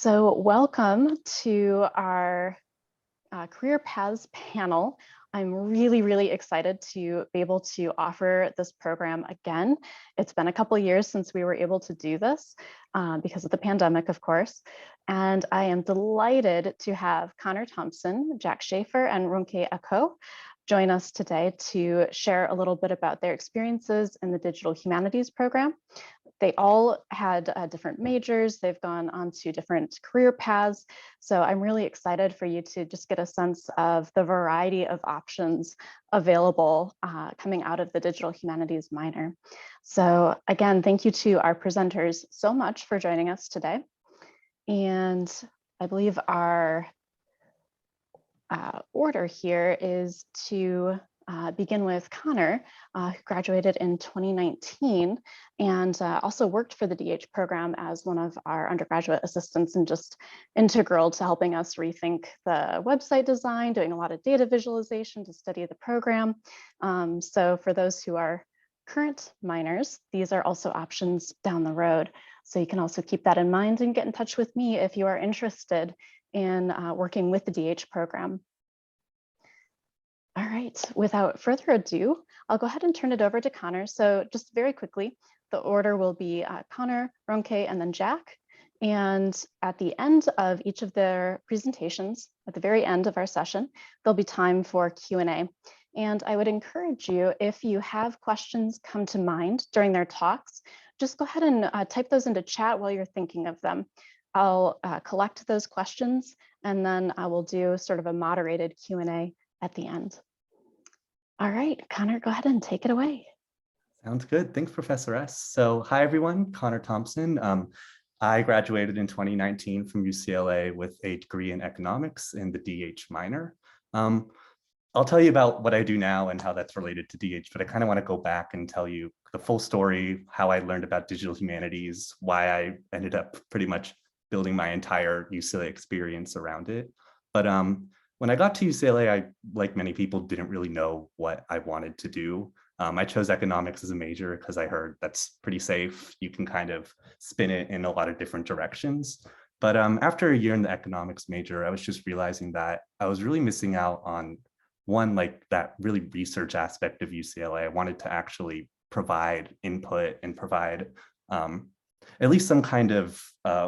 So welcome to our Career Paths panel. I'm really excited to be able to offer this program again. It's been a couple years since we were able to do this because of the pandemic, of course. And I am delighted to have Connor Thompson, Jack Schaefer, and Ronke Ako join us today to share a little bit about their experiences in the digital humanities program. They all had different majors. They've gone on to different career paths. So I'm really excited for you to just get a sense of the variety of options available coming out of the digital humanities minor. So again, thank you to our presenters so much for joining us today. And I believe our order here is to begin with Connor, who graduated in 2019 and also worked for the DH program as one of our undergraduate assistants and just integral to helping us rethink the website design, doing a lot of data visualization to study the program. So for those who are current minors, these are also options down the road. So you can also keep that in mind and get in touch with me if you are interested in working with the DH program. All right, without further ado, I'll go ahead and turn it over to Connor. So just very quickly, the order will be Connor, Ronke, and then Jack. And at the end of each of their presentations, at the very end of our session, there'll be time for Q&A. And I would encourage you, if you have questions come to mind during their talks, just go ahead and type those into chat while you're thinking of them. I'll collect those questions, and then I will do sort of a moderated Q&A at the end. All right, Connor, go ahead and take it away. Sounds good. Thanks, Professor S. So hi, everyone. Connor Thompson. I graduated in 2019 from UCLA with a degree in economics in the DH minor. I'll tell you about what I do now and how that's related to DH, but I kind of want to go back and tell you the full story, how I learned about digital humanities, why I ended up pretty much building my entire UCLA experience around it. But when I got to UCLA, I, like many people, didn't really know what I wanted to do. I chose economics as a major because I heard that's pretty safe. You can kind of spin it in a lot of different directions. But after a year in the economics major, I was just realizing that I was really missing out on one, like that really research aspect of UCLA. I wanted to actually provide input and provide at least some kind of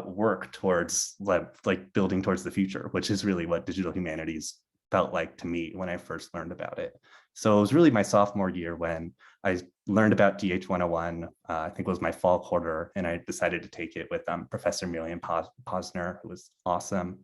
work towards like building towards the future, which is really what digital humanities felt like to me when I first learned about it. So it was really my sophomore year when I learned about DH 101. I think it was my fall quarter, and I decided to take it with Professor Miriam Posner, who was awesome.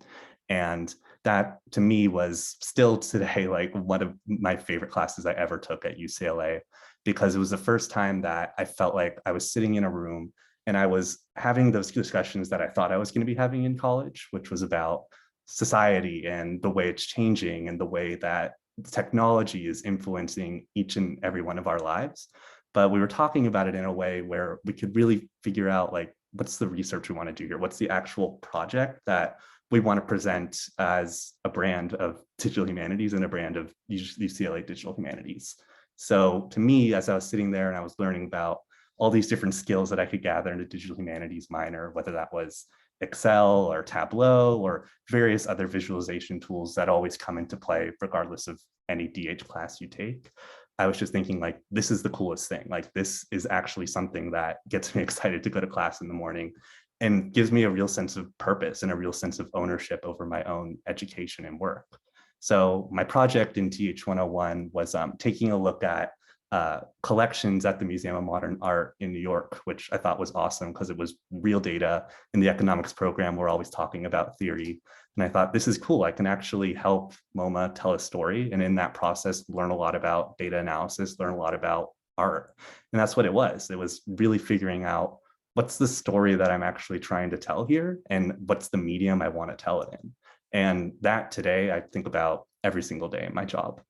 And that to me was still today like one of my favorite classes I ever took at UCLA, because it was the first time that I felt like I was sitting in a room and I was having those discussions that I thought I was going to be having in college, which was about society and the way it's changing and the way that technology is influencing each and every one of our lives. But we were talking about it in a way where we could really figure out like, what's the research we want to do here? What's the actual project that we want to present as a brand of digital humanities and a brand of UCLA digital humanities? So to me, as I was sitting there and I was learning about all these different skills that I could gather in a digital humanities minor, whether that was Excel or Tableau or various other visualization tools that always come into play regardless of any DH class you take, I was just thinking like, this is the coolest thing. Like, this is actually something that gets me excited to go to class in the morning and gives me a real sense of purpose and a real sense of ownership over my own education and work. So my project in DH 101 was taking a look at collections at the Museum of Modern Art in New York, which I thought was awesome because it was real data. In the economics program, we're always talking about theory. And I thought, this is cool. I can actually help MoMA tell a story. And in that process, learn a lot about data analysis, learn a lot about art. And that's what it was. It was really figuring out what's the story that I'm actually trying to tell here and what's the medium I want to tell it in. And that today, I think about every single day in my job.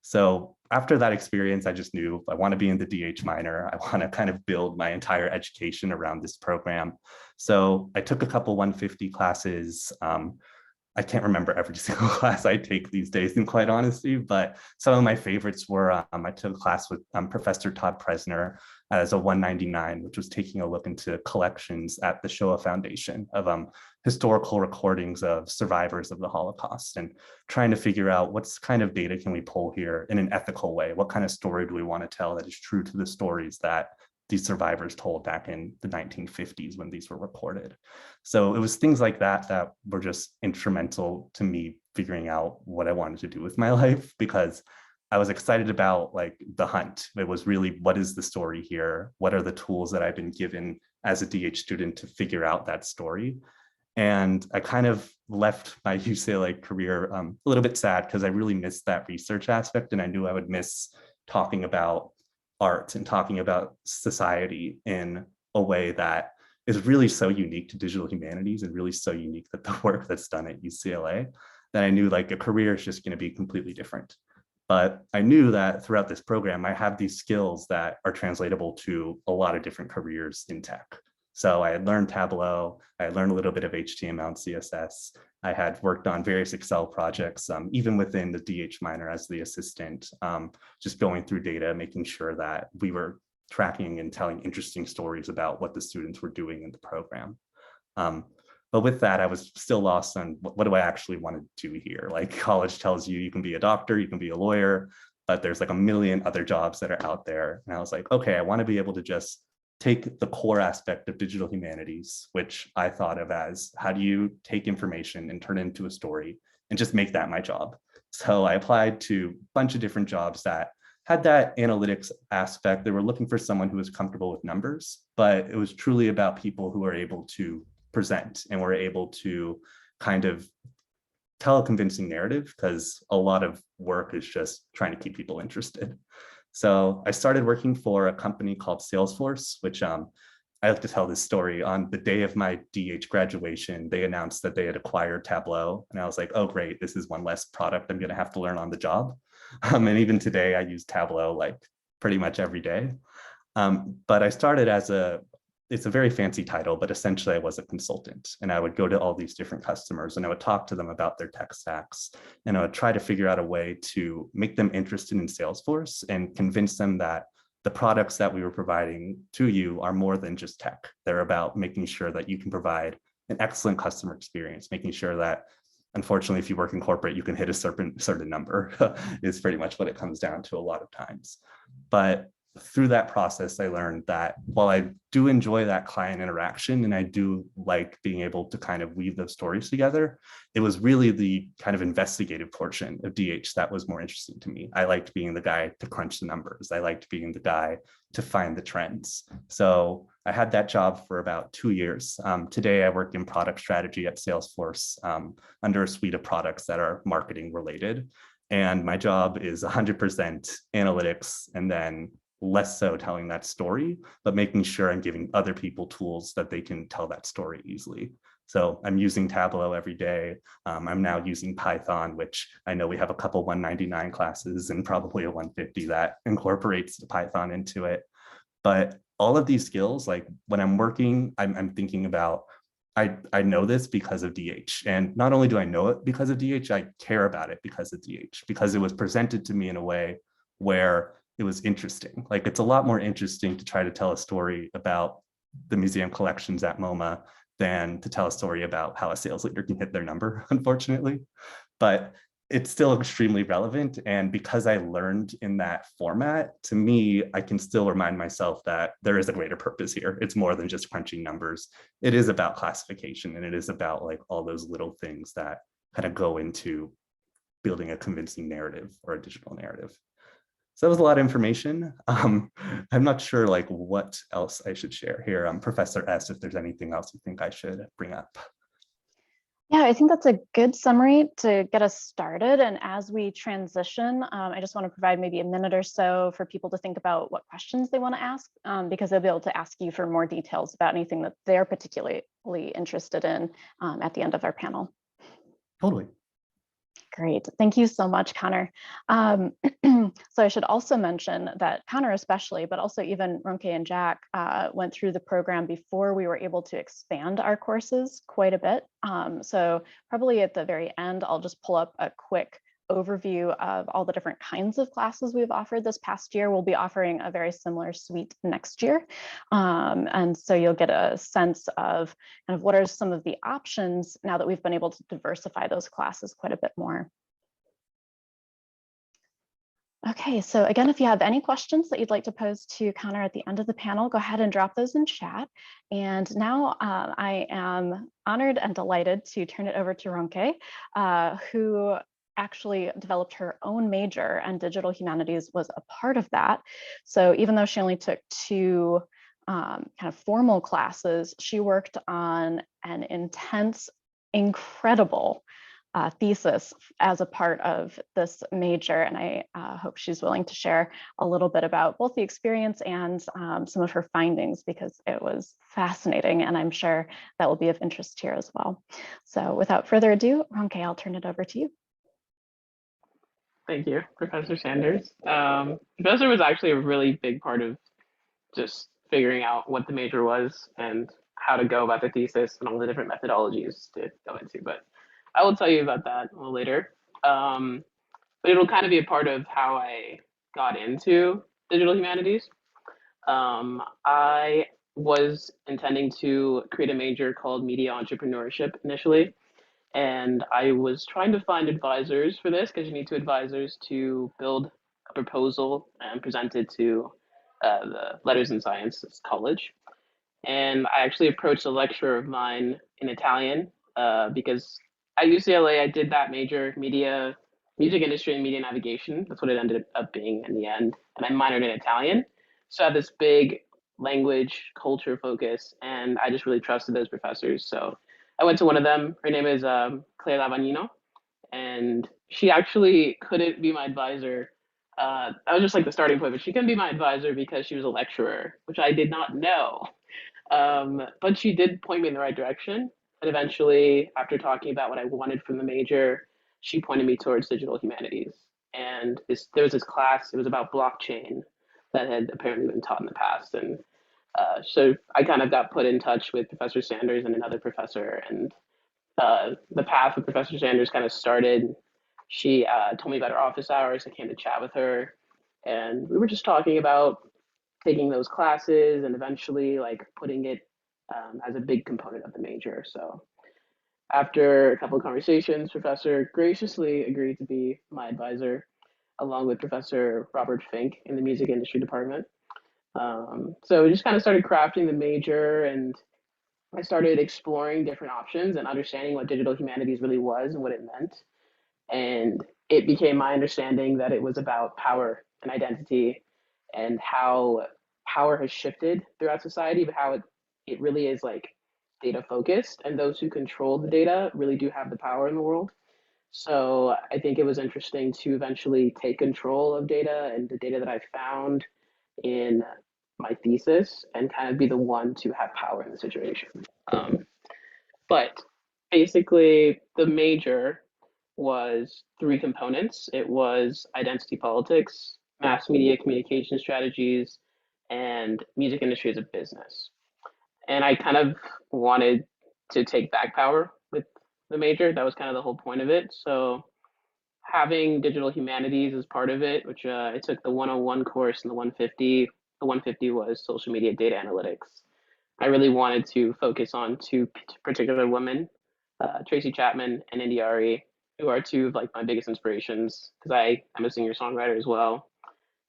So after that experience, I just knew I want to be in the DH minor. I want to kind of build my entire education around this program. So I took a couple 150 classes. I can't remember every single class I take these days, in quite honesty, but some of my favorites were I took a class with Professor Todd Presner as a 199, which was taking a look into collections at the Shoah Foundation of historical recordings of survivors of the Holocaust and trying to figure out what kind of data can we pull here in an ethical way? What kind of story do we want to tell that is true to the stories that these survivors told back in the 1950s when these were recorded? So it was things like that that were just instrumental to me figuring out what I wanted to do with my life, because I was excited about like the hunt. It was really, what is the story here? What are the tools that I've been given as a DH student to figure out that story? And I kind of left my UCLA career a little bit sad because I really missed that research aspect, and I knew I would miss talking about art and talking about society in a way that is really so unique to digital humanities and really so unique that the work that's done at UCLA, that I knew like a career is just going to be completely different. But I knew that throughout this program, I have these skills that are translatable to a lot of different careers in tech. So I had learned Tableau, I had learned a little bit of HTML and CSS. I had worked on various Excel projects, even within the DH minor as the assistant, just going through data, making sure that we were tracking and telling interesting stories about what the students were doing in the program. But with that, I was still lost on what do I actually want to do here? Like college tells you, you can be a doctor, you can be a lawyer, but there's like a million other jobs that are out there. And I was like, okay, I want to be able to just take the core aspect of digital humanities, which I thought of as how do you take information and turn it into a story and just make that my job. So I applied to a bunch of different jobs that had that analytics aspect. They were looking for someone who was comfortable with numbers, but it was truly about people who are able to present and were able to kind of tell a convincing narrative, because a lot of work is just trying to keep people interested. So I started working for a company called Salesforce, which I like to tell this story. On the day of my DH graduation, they announced that they had acquired Tableau. And I was like, oh, great, this is one less product I'm going to have to learn on the job. And even today, I use Tableau like pretty much every day. But I started as it's a very fancy title, but essentially I was a consultant, and I would go to all these different customers and I would talk to them about their tech stacks, and I would try to figure out a way to make them interested in Salesforce and convince them that the products that we were providing to you are more than just tech. They're about making sure that you can provide an excellent customer experience, making sure that, unfortunately, if you work in corporate, you can hit a certain number is pretty much what it comes down to a lot of times. But through that process, I learned that while I do enjoy that client interaction and I do like being able to kind of weave those stories together, it was really the kind of investigative portion of DH that was more interesting to me. I liked being the guy to crunch the numbers. I liked being the guy to find the trends. So I had that job for about 2 years. Today, I work in product strategy at Salesforce under a suite of products that are marketing related. And my job is 100% analytics, and then less so telling that story, but making sure I'm giving other people tools that they can tell that story easily. So I'm using Tableau every day. I'm now using Python, which I know we have a couple 199 classes and probably a 150 that incorporates the Python into it. But all of these skills, like when I'm working, I'm thinking about, I know this because of DH. And not only do I know it because of DH, I care about it because of DH, because it was presented to me in a way where it was interesting. Like it's a lot more interesting to try to tell a story about the museum collections at MoMA than to tell a story about how a sales leader can hit their number, unfortunately. But it's still extremely relevant. And because I learned in that format, to me, I can still remind myself that there is a greater purpose here. It's more than just crunching numbers. It is about classification, and it is about like all those little things that kind of go into building a convincing narrative or a digital narrative. So that was a lot of information. I'm not sure like what else I should share here. Professor S, if there's anything else you think I should bring up. Yeah, I think that's a good summary to get us started. And as we transition, I just want to provide maybe a minute or so for people to think about what questions they want to ask, because they'll be able to ask you for more details about anything that they're particularly interested in at the end of our panel. Totally. Great. Thank you so much, Connor. So I should also mention that Connor especially, but also even Ronke and Jack went through the program before we were able to expand our courses quite a bit. So probably at the very end, I'll just pull up a quick overview of all the different kinds of classes we've offered this past year. We'll be offering a very similar suite next year. And so you'll get a sense of kind of what are some of the options now that we've been able to diversify those classes quite a bit more. Okay, so again, if you have any questions that you'd like to pose to Connor at the end of the panel, go ahead and drop those in chat. And now I am honored and delighted to turn it over to Ronke, who actually developed her own major, and digital humanities was a part of that. So even though she only took two kind of formal classes, she worked on an intense, incredible thesis as a part of this major. And I hope she's willing to share a little bit about both the experience and some of her findings, because it was fascinating. And I'm sure that will be of interest here as well. So without further ado, Ronke, I'll turn it over to you. Thank you, Professor Sanders. Professor was actually a really big part of just figuring out what the major was and how to go about the thesis and all the different methodologies to go into. But I will tell you about that a little later. But it'll kind of be a part of how I got into digital humanities. I was intending to create a major called media entrepreneurship initially, and I was trying to find advisors for this because you need two advisors to build a proposal and present it to the Letters and Sciences College. And I actually approached a lecturer of mine in Italian because at UCLA I did that major, music industry and media navigation. That's what it ended up being in the end. And I minored in Italian. So I had this big language culture focus, and I just really trusted those professors. So I went to one of them. Her name is Claire Lavagnino, and she actually couldn't be my advisor. That was just like the starting point, but she couldn't be my advisor because she was a lecturer, which I did not know. But she did point me in the right direction. And eventually, after talking about what I wanted from the major, she pointed me towards digital humanities. And there was this class, it was about blockchain that had apparently been taught in the past. And so I kind of got put in touch with Professor Sanders and another professor. And the path with Professor Sanders kind of started. She told me about her office hours. I came to chat with her. And we were just talking about taking those classes and eventually like putting it as a big component of the major. So after a couple of conversations, Professor graciously agreed to be my advisor, along with Professor Robert Fink in the music industry department. So we just kind of started crafting the major, and I started exploring different options and understanding what digital humanities really was and what it meant. And it became my understanding that it was about power and identity, and how power has shifted throughout society, but how it really is like data focused, and those who control the data really do have the power in the world. So I think it was interesting to eventually take control of data and the data that I found in my thesis and kind of be the one to have power in the situation. But basically, the major was three components. It was identity politics, mass media communication strategies, and music industry as a business. And I kind of wanted to take back power with the major. That was kind of the whole point of it. So having digital humanities as part of it, which I took the 101 course and the 150. The 150 was social media data analytics. I really wanted to focus on two particular women, Tracy Chapman and Indy Ari, who are two of like my biggest inspirations because I am a singer songwriter as well,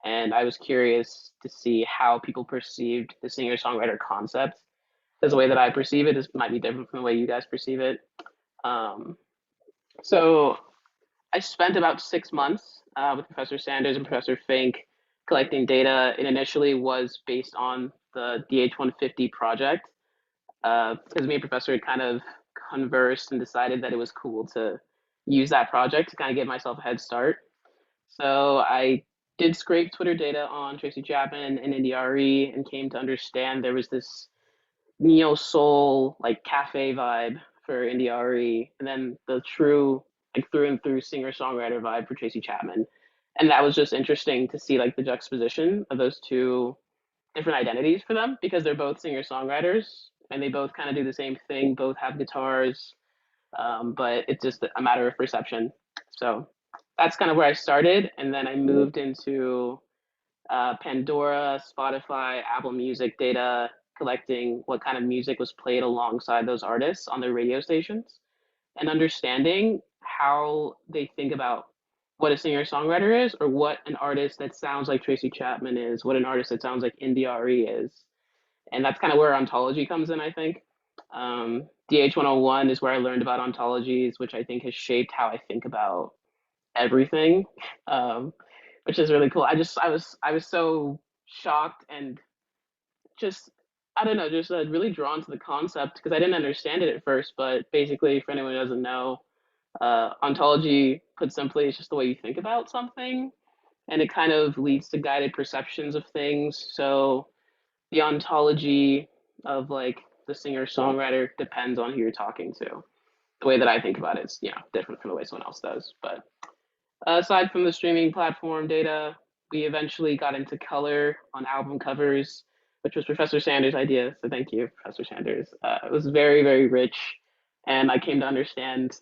and I was curious to see how people perceived the singer songwriter concept. Because the way that I perceive it is might be different from the way you guys perceive it. Um, so I spent about 6 months with Professor Sanders and Professor Fink collecting data. It initially was based on the DH150 project because me and Professor had kind of conversed and decided that it was cool to use that project to kind of give myself a head start. So I did scrape Twitter data on Tracy Chapman and Indy Re and came to understand there was this neo soul like cafe vibe for Indy Re, and then the true like through and through singer-songwriter vibe for Tracy Chapman. And that was just interesting to see like the juxtaposition of those two different identities for them because they're both singer-songwriters and they both kind of do the same thing, both have guitars, but it's just a matter of perception. So that's kind of where I started. And then I moved into Pandora, Spotify, Apple Music data, collecting what kind of music was played alongside those artists on their radio stations, and understanding how they think about what a singer songwriter is, or what an artist that sounds like Tracy Chapman is, what an artist that sounds like India.Arie is. And that's kind of where ontology comes in, I think. DH 101 is where I learned about ontologies, which I think has shaped how I think about everything. Which is really cool. I was so shocked and just I don't know, just really drawn to the concept because I didn't understand it at first. But basically, for anyone who doesn't know, ontology, put simply, is just the way you think about something, and it kind of leads to guided perceptions of things. So the ontology of like the singer songwriter depends on who you're talking to. The way that I think about it is, different from the way someone else does. But aside from the streaming platform data, we eventually got into color on album covers, which was Professor Sanders' idea. So thank you, Professor Sanders. It was very, very rich. And I came to understand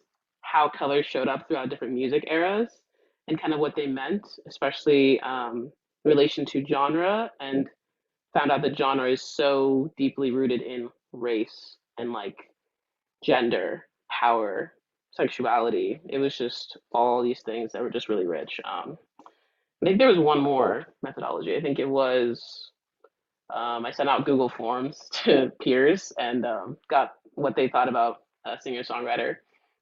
how colors showed up throughout different music eras and kind of what they meant, especially in relation to genre, and found out that genre is so deeply rooted in race and like gender, power, sexuality. It was just all these things that were just really rich. I think there was one more methodology. I think it was I sent out Google Forms to peers and got what they thought about a singer songwriter.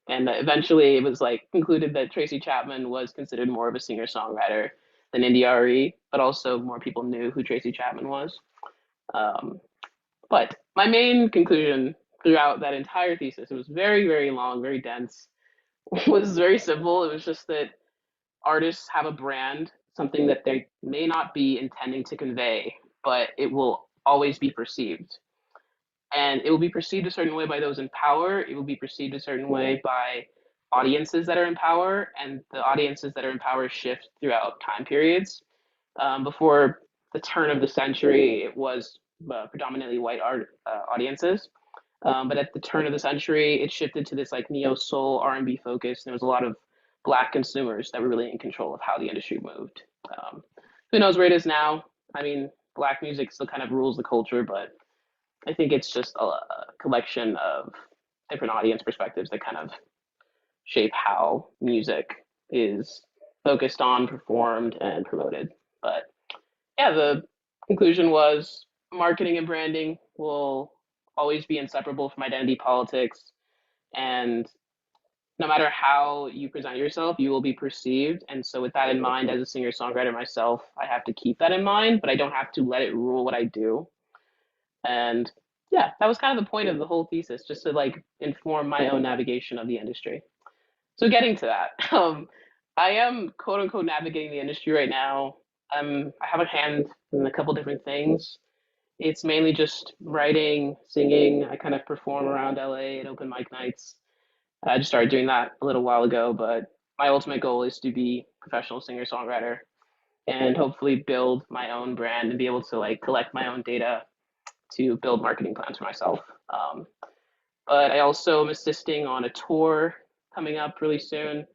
And eventually it was like concluded that Tracy Chapman was considered more of a singer songwriter than India.Arie, but also more people knew who Tracy Chapman was. Um, but my main conclusion throughout that entire thesis, it was very, very long, very dense, was very simple. It was just that artists have a brand, something that they may not be intending to convey, but it will always be perceived. And it will be perceived a certain way by those in power. It will be perceived a certain way by audiences that are in power, and the audiences that are in power shift throughout time periods. Before the turn of the century, it was predominantly white audiences. But at the turn of the century, it shifted to this like neo soul R&B focus. And there was a lot of black consumers that were really in control of how the industry moved. Who knows where it is now? I mean, black music still kind of rules the culture, but I think it's just a collection of different audience perspectives that kind of shape how music is focused on, performed, and promoted. But yeah, the conclusion was marketing and branding will always be inseparable from identity politics. And no matter how you present yourself, you will be perceived. And so, with that in mind, as a singer songwriter myself, I have to keep that in mind, but I don't have to let it rule what I do. And yeah, that was kind of the point of the whole thesis, just to like inform my own navigation of the industry. So, getting to that, I am quote unquote navigating the industry right now. I have a hand in a couple different things. It's mainly just writing, singing. I kind of perform around LA at open mic nights. I just started doing that a little while ago, but my ultimate goal is to be a professional singer songwriter and hopefully build my own brand and be able to like collect my own data to build marketing plans for myself. But I also am assisting on a tour coming up really soon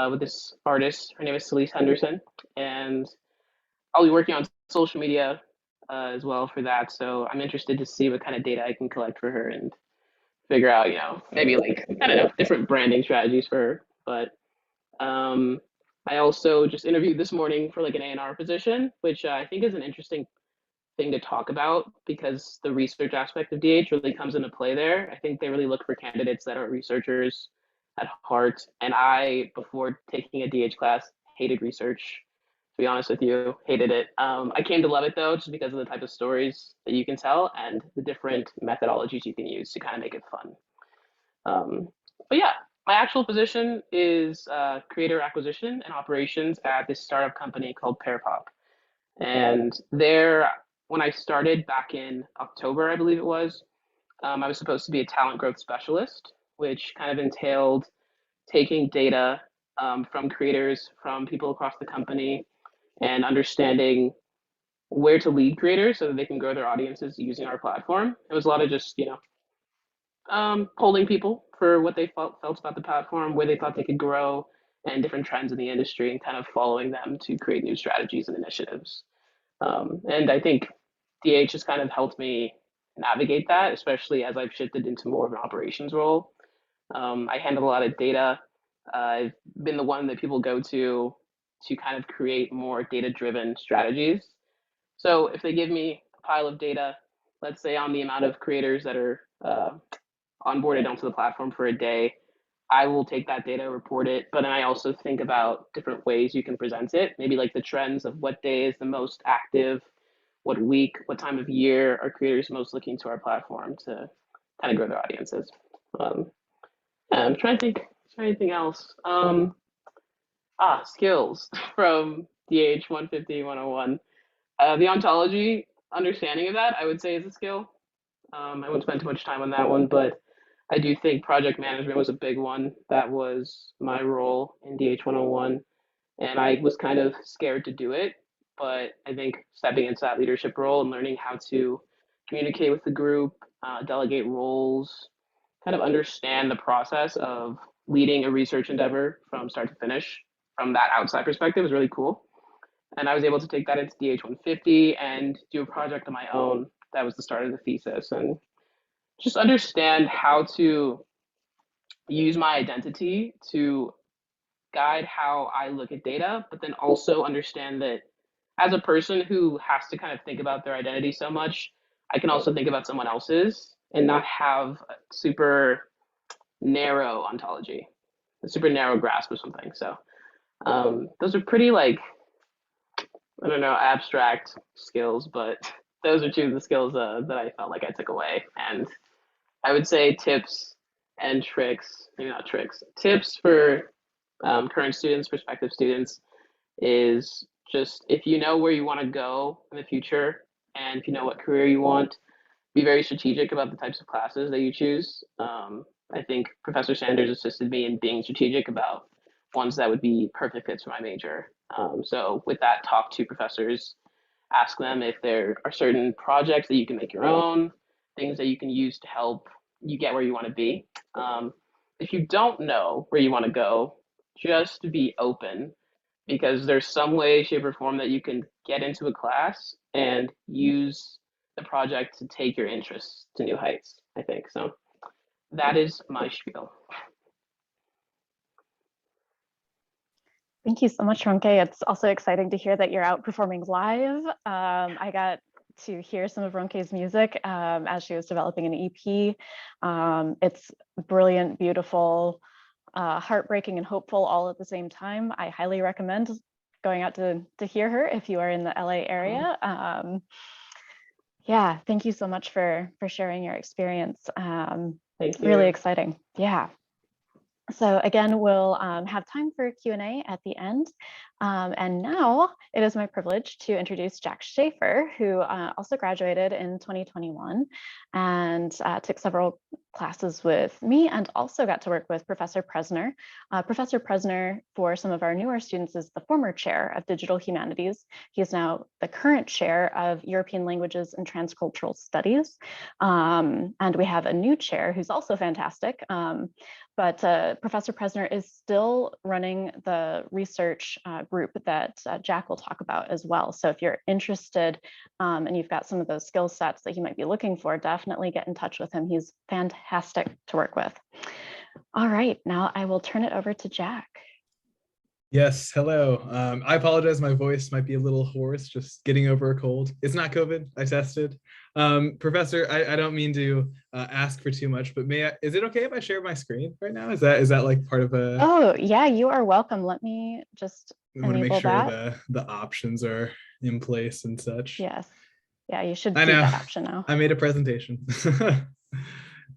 with this artist. Her name is Celeste Henderson, and I'll be working on social media as well for that. So I'm interested to see what kind of data I can collect for her and figure out, maybe like, I don't know, different branding strategies for her. But I also just interviewed this morning for like an A&R position, which I think is an interesting thing to talk about because the research aspect of DH really comes into play there. I think they really look for candidates that are researchers at heart. And I, before taking a DH class, hated research. To be honest with you, hated it. I came to love it though, just because of the type of stories that you can tell and the different methodologies you can use to kind of make it fun. But yeah, my actual position is creator acquisition and operations at this startup company called Pearpop. And there, when I started back in October, I believe it was, I was supposed to be a talent growth specialist, which kind of entailed taking data from creators, from people across the company, and understanding where to lead creators so that they can grow their audiences using our platform. It was a lot of just, polling people for what they felt about the platform, where they thought they could grow, and different trends in the industry, and kind of following them to create new strategies and initiatives. And I think DH has kind of helped me navigate that, especially as I've shifted into more of an operations role. I handle a lot of data. I've been the one that people go to kind of create more data-driven strategies. So if they give me a pile of data, let's say on the amount of creators that are onboarded onto the platform for a day, I will take that data, report it, but then I also think about different ways you can present it. Maybe like the trends of what day is the most active, what week, what time of year are creators most looking to our platform to kind of grow their audiences. And I'm trying to think, is there anything else? Skills from DH 150, 101. The ontology understanding of that, I would say, is a skill. I won't spend too much time on that one, but I do think project management was a big one. That was my role in DH 101, and I was kind of scared to do it. But I think stepping into that leadership role and learning how to communicate with the group, delegate roles, kind of understand the process of leading a research endeavor from start to finish from that outside perspective was really cool. And I was able to take that into DH 150 and do a project on my own. That was the start of the thesis, and just understand how to use my identity to guide how I look at data, but then also understand that as a person who has to kind of think about their identity so much, I can also think about someone else's and not have a super narrow ontology, a super narrow grasp of something. So those are pretty like, I don't know, abstract skills, but those are two of the skills that I felt like I took away. And I would say tips and tricks, maybe not tricks, tips for current students, prospective students is just if you know where you want to go in the future and if you know what career you want, be very strategic about the types of classes that you choose. I think Professor Sanders assisted me in being strategic about ones that would be perfect fits for my major. So with that, talk to professors, ask them if there are certain projects that you can make your own, things that you can use to help you get where you want to be. If you don't know where you want to go, just be open because there's some way, shape, or form that you can get into a class and use the project to take your interests to new heights, I think. So that is my spiel. Thank you so much, Ronke. It's also exciting to hear that you're out performing live. I got to hear some of Ronke's music as she was developing an EP. It's brilliant, beautiful, heartbreaking and hopeful all at the same time. I highly recommend going out to hear her if you are in the LA area. Yeah, thank you so much for sharing your experience. Thank you. Really exciting. Yeah. So again, we'll have time for Q&A at the end. And now it is my privilege to introduce Jack Schaefer, who also graduated in 2021 and took several classes with me and also got to work with Professor Presner. Professor Presner, for some of our newer students, is the former chair of digital humanities. He is now the current chair of European languages and transcultural studies. And we have a new chair who's also fantastic. But Professor Presner is still running the research group that Jack will talk about as well. So if you're interested and you've got some of those skill sets that you might be looking for, definitely get in touch with him. He's fantastic to work with. All right, now I will turn it over to Jack. Yes, hello. I apologize, my voice might be a little hoarse, just getting over a cold. It's not COVID, I tested. Professor, I don't mean to ask for too much, but is it okay if I share my screen right now? Is that like part of a... Oh, yeah, you are welcome. Let me just I want to make sure that. the options are in place and such. Yes. Yeah, you should I do know. that option now. I made a presentation.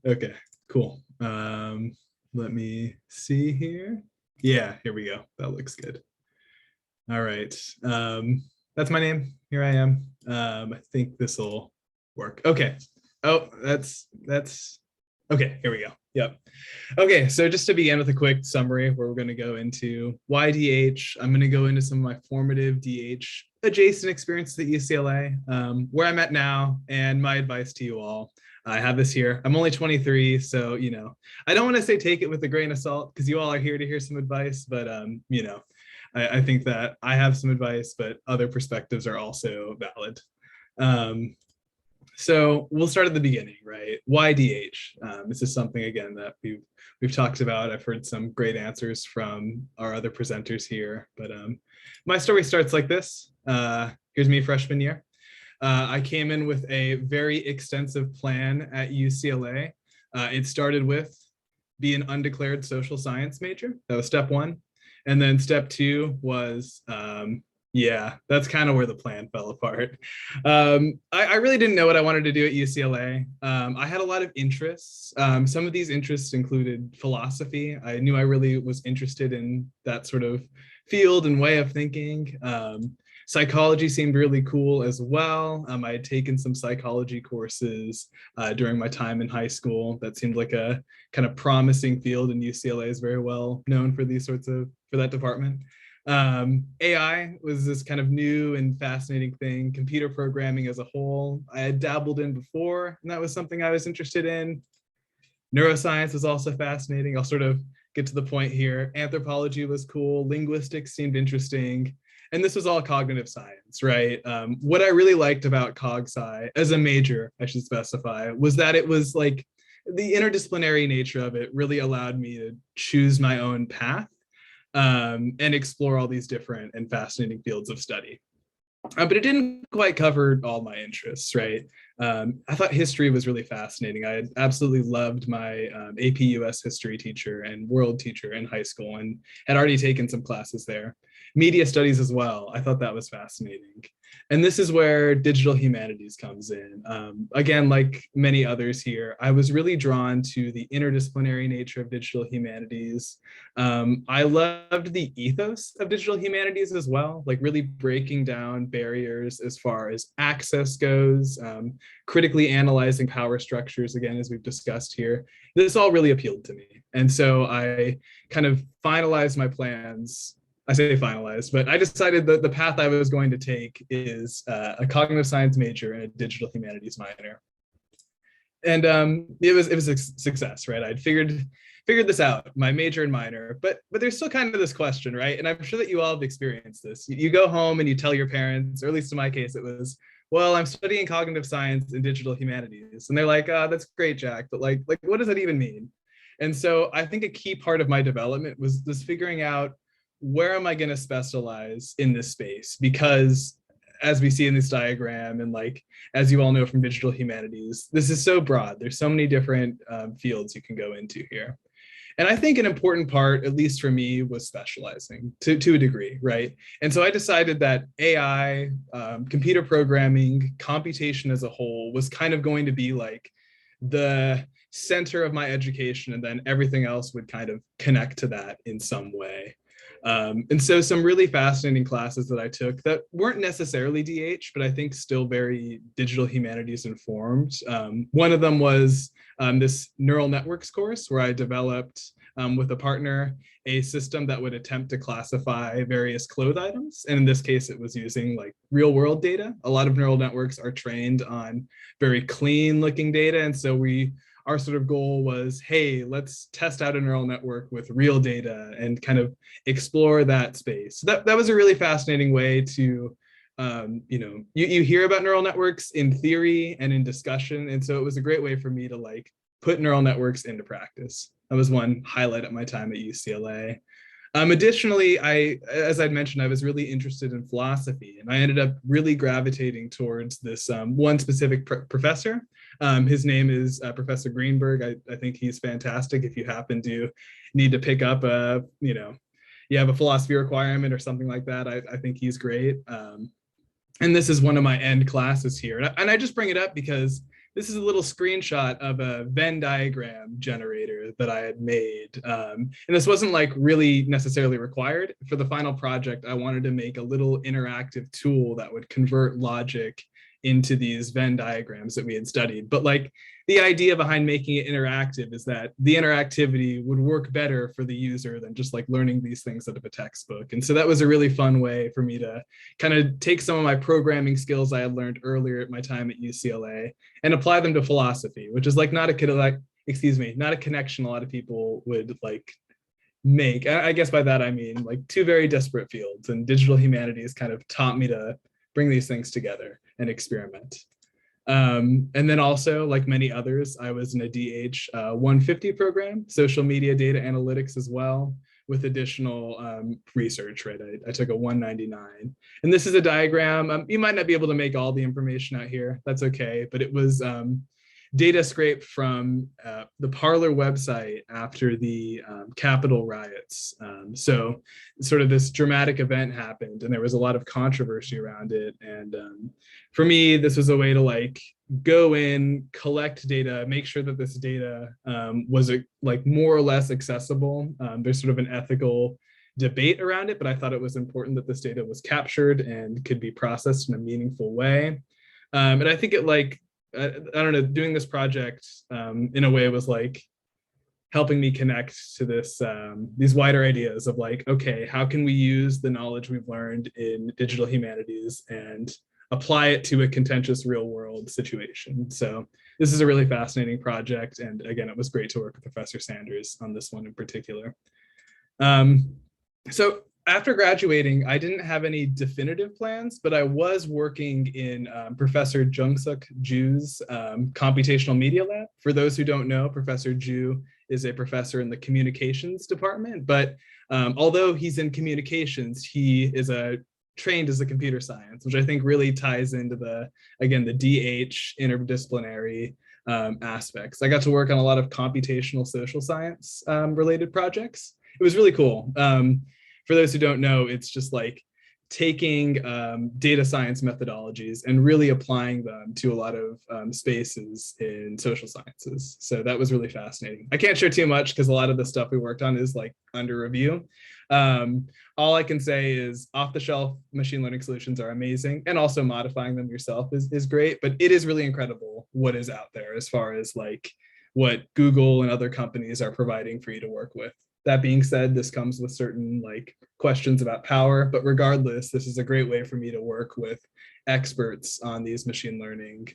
Okay, cool. Let me see here. Yeah, here we go. That looks good. All right. That's my name. Here I am. I think this will work. Okay. Oh, that's Okay, here we go. Yep. Okay, so just to begin with a quick summary where we're going to go into why DH, I'm going to go into some of my formative DH adjacent experiences at UCLA, where I'm at now, and my advice to you all. I have this here. I'm only 23, so, I don't want to say take it with a grain of salt because you all are here to hear some advice, but, I think that I have some advice, but other perspectives are also valid. So we'll start at the beginning, right? Why DH? This is something, again, that we've talked about. I've heard some great answers from our other presenters here, but my story starts like this. Here's me freshman year. I came in with a very extensive plan at UCLA. It started with be an undeclared social science major. That was step one. And then step two was yeah, that's kind of where the plan fell apart. I really didn't know what I wanted to do at UCLA. I had a lot of interests. Some of these interests included philosophy. I knew I really was interested in that sort of field and way of thinking. Psychology seemed really cool as well. I had taken some psychology courses during my time in high school. That seemed like a kind of promising field, and UCLA is very well known for for that department. AI was this kind of new and fascinating thing. Computer programming as a whole, I had dabbled in before, and that was something I was interested in. Neuroscience was also fascinating. I'll sort of get to the point here. Anthropology was cool. Linguistics seemed interesting. And this was all cognitive science, right? What I really liked about Cog Sci as a major, I should specify, was that it was like the interdisciplinary nature of it really allowed me to choose my own path and explore all these different and fascinating fields of study. But it didn't quite cover all my interests, right? I thought history was really fascinating. I absolutely loved my AP US history teacher and world teacher in high school and had already taken some classes there. Media studies as well. I thought that was fascinating. And this is where digital humanities comes in. Again, like many others here, I was really drawn to the interdisciplinary nature of digital humanities. I loved the ethos of digital humanities as well, like really breaking down barriers as far as access goes, critically analyzing power structures, again, as we've discussed here. This all really appealed to me. And so I kind of finalized my plans. I say finalized, but I decided that the path I was going to take is a cognitive science major and a digital humanities minor. And it was a success, right? I'd figured this out, my major and minor, but there's still kind of this question, right? And I'm sure that you all have experienced this. You go home and you tell your parents, or at least in my case, it was, well, I'm studying cognitive science and digital humanities. And they're like, that's great, Jack, but like, what does that even mean? And so I think a key part of my development was figuring out, where am I going to specialize in this space? Because as we see in this diagram, and like, as you all know from digital humanities, this is so broad. There's so many different fields you can go into here. And I think an important part, at least for me, was specializing to a degree, right? And so I decided that AI, computer programming, computation as a whole was kind of going to be like the center of my education, and then everything else would kind of connect to that in some way. And so some really fascinating classes that I took that weren't necessarily DH, but I think still very digital humanities informed. One of them was this neural networks course where I developed with a partner a system that would attempt to classify various clothes items. And in this case, it was using like real world data. A lot of neural networks are trained on very clean looking data. And so our sort of goal was, hey, let's test out a neural network with real data and kind of explore that space. So that was a really fascinating way to, you hear about neural networks in theory and in discussion. And so it was a great way for me to like put neural networks into practice. That was one highlight of my time at UCLA. Additionally, as I'd mentioned, I was really interested in philosophy, and I ended up really gravitating towards this one specific professor. His name is Professor Greenberg. I think he's fantastic. If you happen to need to pick up you have a philosophy requirement or something like that, I think he's great. And this is one of my end classes here. And I just bring it up because this is a little screenshot of a Venn diagram generator that I had made. And this wasn't like really necessarily required. For the final project, I wanted to make a little interactive tool that would convert logic into these Venn diagrams that we had studied. But like the idea behind making it interactive is that the interactivity would work better for the user than just like learning these things out of a textbook. And so that was a really fun way for me to kind of take some of my programming skills I had learned earlier at my time at UCLA and apply them to philosophy, which is like not a connection a lot of people would like make. I guess by that I mean like two very disparate fields, and digital humanities kind of taught me to bring these things together and experiment. And then also, like many others, I was in a DH 150 program, social media data analytics as well, with additional research, right? I took a 199. And this is a diagram. You might not be able to make all the information out here. That's okay. But it was data scraped from the Parler website after the Capitol riots. So sort of this dramatic event happened and there was a lot of controversy around it. And for me, this was a way to like go in, collect data, make sure that this data was like more or less accessible. There's sort of an ethical debate around it, but I thought it was important that this data was captured and could be processed in a meaningful way. And I think it like, I don't know, doing this project in a way was like helping me connect to this, these wider ideas of like, okay, how can we use the knowledge we've learned in digital humanities and apply it to a contentious real world situation. So this is a really fascinating project. And again, it was great to work with Professor Sanders on this one in particular. So after graduating, I didn't have any definitive plans, but I was working in Professor Jung-Suk Ju's computational media lab. For those who don't know, Professor Ju is a professor in the communications department, but although he's in communications, he is trained as a computer science, which I think really ties into the DH interdisciplinary aspects. I got to work on a lot of computational social science related projects. It was really cool. For those who don't know, it's just like taking data science methodologies and really applying them to a lot of spaces in social sciences. So that was really fascinating. I can't share too much because a lot of the stuff we worked on is like under review. All I can say is off-the-shelf machine learning solutions are amazing, and also modifying them yourself is great, but it is really incredible what is out there as far as like what Google and other companies are providing for you to work with. That being said, this comes with certain like questions about power, but regardless, this is a great way for me to work with experts on these machine learning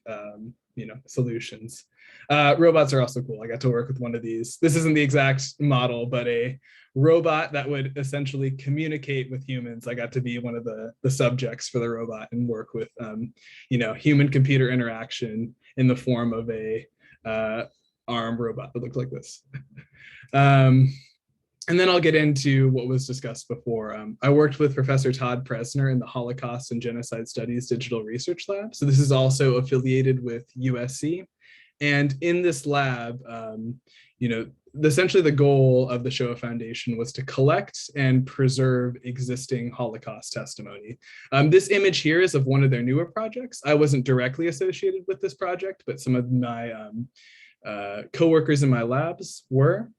solutions. Robots are also cool. I got to work with one of these. This isn't the exact model, but a robot that would essentially communicate with humans. I got to be one of the subjects for the robot and work with human computer interaction in the form of a arm robot that looked like this. And then I'll get into what was discussed before. I worked with Professor Todd Presner in the Holocaust and Genocide Studies Digital Research Lab. So this is also affiliated with USC. And in this lab, essentially the goal of the Shoah Foundation was to collect and preserve existing Holocaust testimony. This image here is of one of their newer projects. I wasn't directly associated with this project, but some of my coworkers in my labs were.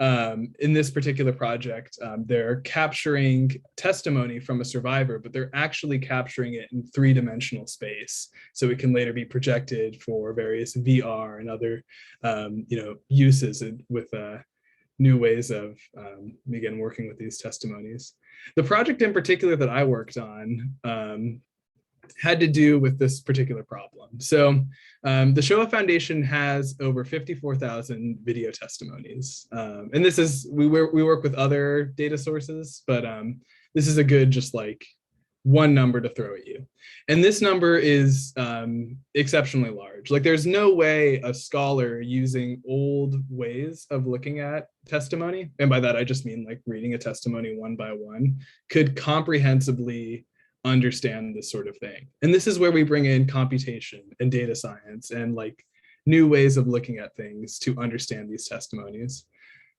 In this particular project, they're capturing testimony from a survivor, but they're actually capturing it in three-dimensional space. So it can later be projected for various VR and other, uses with new ways of, again, working with these testimonies. The project in particular that I worked on had to do with this particular problem. So the Shoah Foundation has over 54,000 video testimonies. And this is, we work with other data sources, but this is a good just like one number to throw at you. And this number is exceptionally large. Like there's no way a scholar using old ways of looking at testimony, and by that I just mean like reading a testimony one by one, could comprehensively understand this sort of thing. And this is where we bring in computation and data science and like new ways of looking at things to understand these testimonies.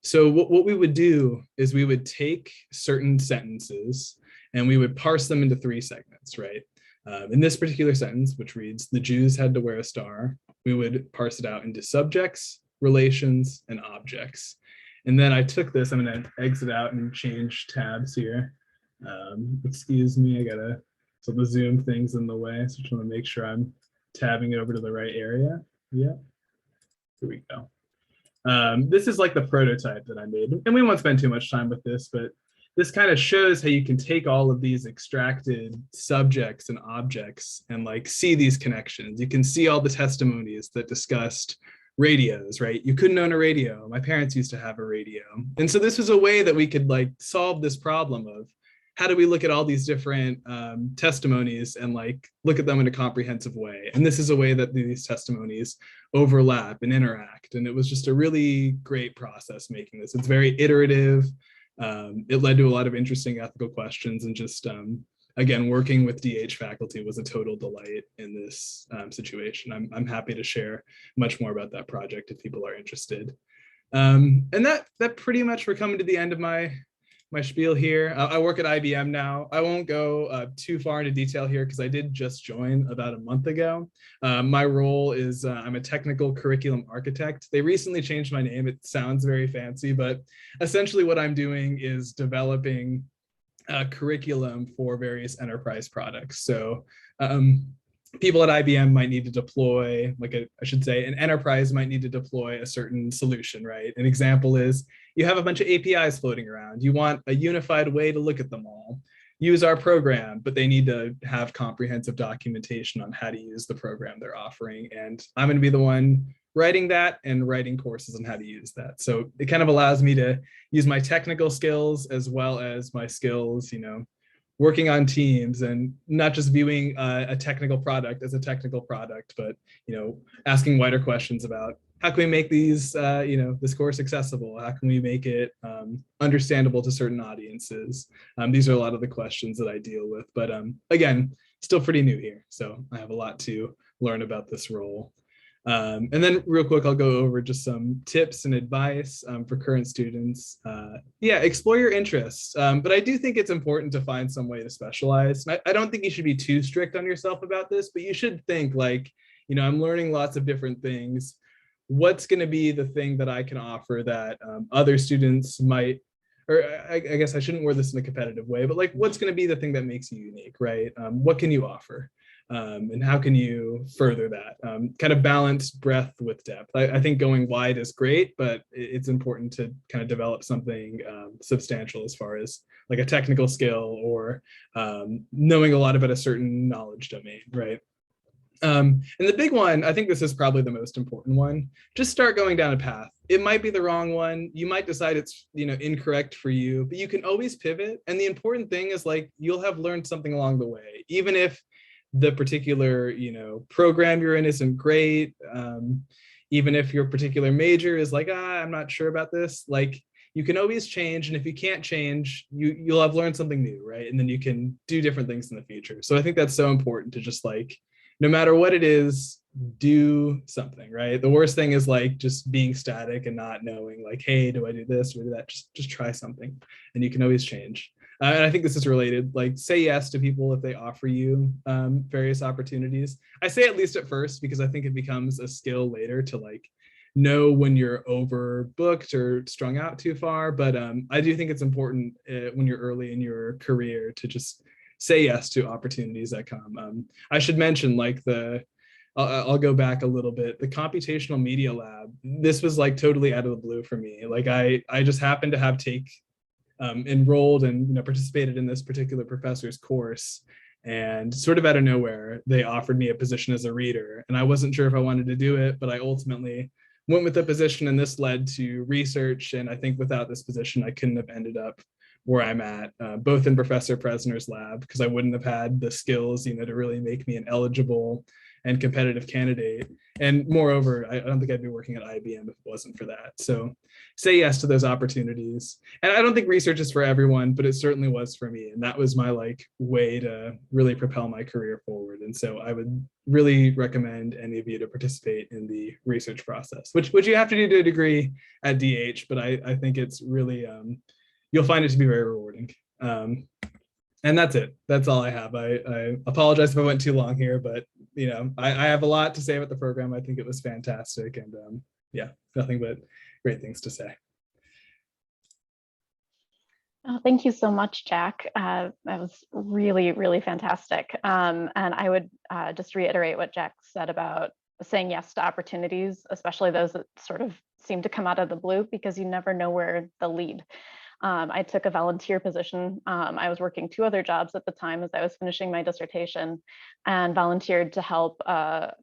So what we would do is we would take certain sentences and we would parse them into three segments, right? In this particular sentence, which reads, "The Jews had to wear a star," we would parse it out into subjects, relations, and objects. And then I took this, I'm gonna exit out and change tabs here. Excuse me, so the Zoom thing's in the way, so I just want to make sure I'm tabbing over to the right area. Yeah, here we go. This is like the prototype that I made, and we won't spend too much time with this, but this kind of shows how you can take all of these extracted subjects and objects and like see these connections. You can see all the testimonies that discussed radios, right? You couldn't own a radio. My parents used to have a radio. And so this was a way that we could like solve this problem of how do we look at all these different testimonies and like look at them in a comprehensive way. And this is a way that these testimonies overlap and interact. And it was just a really great process making this. It's very iterative. It led to a lot of interesting ethical questions, and just, again, working with DH faculty was a total delight in this situation. I'm happy to share much more about that project if people are interested. And that pretty much, we're coming to the end of my spiel here. I work at IBM now. I won't go too far into detail here because I did just join about a month ago. My role is I'm a technical curriculum architect. They recently changed my name. It sounds very fancy, but essentially what I'm doing is developing a curriculum for various enterprise products. So people at IBM might need to deploy, I should say, an enterprise might need to deploy a certain solution, right? An example is you have a bunch of APIs floating around. You want a unified way to look at them all. Use our program, but they need to have comprehensive documentation on how to use the program they're offering. And I'm going to be the one writing that and writing courses on how to use that. So it kind of allows me to use my technical skills as well as my skills, working on teams and not just viewing a technical product as a technical product, but asking wider questions about how can we make these this course accessible? How can we make it understandable to certain audiences? These are a lot of the questions that I deal with, but again, still pretty new here, so I have a lot to learn about this role. And then real quick, I'll go over just some tips and advice for current students. Yeah, explore your interests. But I do think it's important to find some way to specialize. And I don't think you should be too strict on yourself about this, but you should think like, I'm learning lots of different things. What's going to be the thing that I can offer that other students might, or I guess I shouldn't word this in a competitive way, but like, what's going to be the thing that makes you unique, right? What can you offer? And how can you further that? Kind of balance breadth with depth. I think going wide is great, but it's important to kind of develop something substantial as far as like a technical skill or knowing a lot about a certain knowledge domain, right? And the big one, I think this is probably the most important one, just start going down a path. It might be the wrong one. You might decide it's, incorrect for you, but you can always pivot. And the important thing is like, you'll have learned something along the way, even if the particular, program you're in isn't great. Even if your particular major is like, I'm not sure about this, like you can always change. And if you can't change, you'll have learned something new, right? And then you can do different things in the future. So I think that's so important to just like, no matter what it is, do something, right? The worst thing is like just being static and not knowing like, hey, do I do this or do that? Just try something and you can always change. And I think this is related, like say yes to people if they offer you various opportunities. I say at least at first, because I think it becomes a skill later to like know when you're overbooked or strung out too far. But I do think it's important when you're early in your career to just say yes to opportunities that come. I should mention like I'll go back a little bit. The computational media lab, this was like totally out of the blue for me. Like I just happened to have enrolled and participated in this particular professor's course, and sort of out of nowhere they offered me a position as a reader, and I wasn't sure if I wanted to do it, but I ultimately went with the position, and this led to research. And I think without this position I couldn't have ended up where I'm at, both in Professor Presner's lab, because I wouldn't have had the skills to really make me an eligible and competitive candidate. And moreover, I don't think I'd be working at IBM if it wasn't for that. So say yes to those opportunities. And I don't think research is for everyone, but it certainly was for me. And that was my like way to really propel my career forward. And so I would really recommend any of you to participate in the research process, which you have to do to a degree at DH, but I think it's really, you'll find it to be very rewarding. And that's it. That's all I have. I apologize if I went too long here, but I have a lot to say about the program. I think it was fantastic, and yeah, nothing but great things to say. Oh, thank you so much, Jack. That was really, really fantastic. And I would just reiterate what Jack said about saying yes to opportunities, especially those that sort of seem to come out of the blue, because you never know where they'll lead. I took a volunteer position. I was working 2 other jobs at the time as I was finishing my dissertation, and volunteered to help a